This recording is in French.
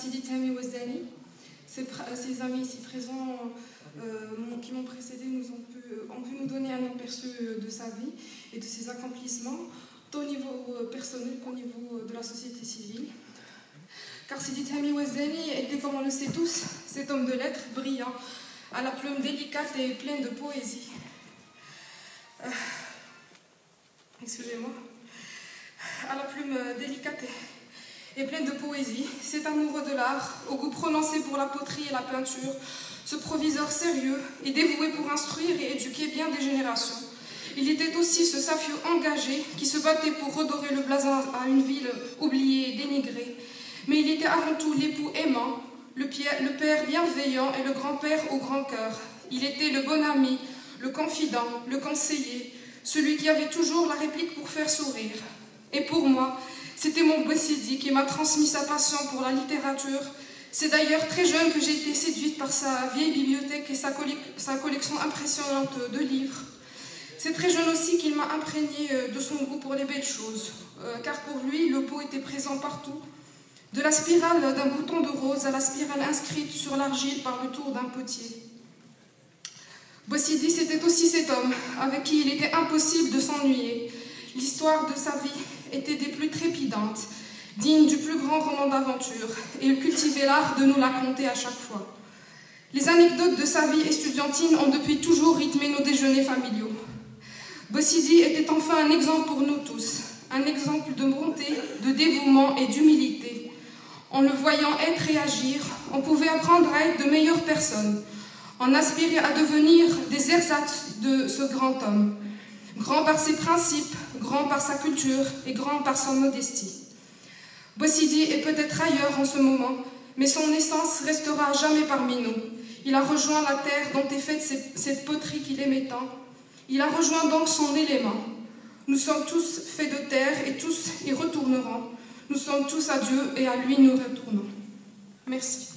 Sidi Thami Ouazdani. Ces amis ici présents qui m'ont précédé ont pu nous donner un aperçu de sa vie et de ses accomplissements, tant au niveau personnel qu'au niveau de la société civile. Car Sidi Thami Ouazdani était, comme on le sait tous, cet homme de lettres brillant, à la plume délicate et pleine de poésie. Excusez-moi. À la plume délicate et pleine de poésie, cet amoureux de l'art, au goût prononcé pour la poterie et la peinture, ce proviseur sérieux et dévoué pour instruire et éduquer bien des générations. Il était aussi ce safieux engagé qui se battait pour redorer le blason à une ville oubliée et dénigrée. Mais il était avant tout l'époux aimant, le père bienveillant et le grand-père au grand cœur. Il était le bon ami, le confident, le conseiller, celui qui avait toujours la réplique pour faire sourire. Et pour moi, c'était mon Bossidi qui m'a transmis sa passion pour la littérature. C'est d'ailleurs très jeune que j'ai été séduite par sa vieille bibliothèque et sa collection impressionnante de livres. C'est très jeune aussi qu'il m'a imprégné de son goût pour les belles choses, car pour lui, le beau était présent partout, de la spirale d'un bouton de rose à la spirale inscrite sur l'argile par le tour d'un potier. Bossidi, c'était aussi cet homme avec qui il était impossible de s'ennuyer. L'histoire de sa vie était des plus trépidantes, digne du plus grand roman d'aventure, et il cultivait l'art de nous la conter à chaque fois. Les anecdotes de sa vie estudiantine ont depuis toujours rythmé nos déjeuners familiaux. Bossidi était enfin un exemple pour nous tous, un exemple de bonté, de dévouement et d'humilité. En le voyant être et agir, on pouvait apprendre à être de meilleures personnes, en aspirer à devenir des ersatz de ce grand homme, grand par ses principes, grand par sa culture et grand par son modestie. Bossidi est peut-être ailleurs en ce moment, mais son essence restera à jamais parmi nous. Il a rejoint la terre dont est faite cette poterie qu'il aimait tant. Il a rejoint donc son élément. Nous sommes tous faits de terre et tous y retournerons. Nous sommes tous à Dieu et à lui nous retournons. Merci.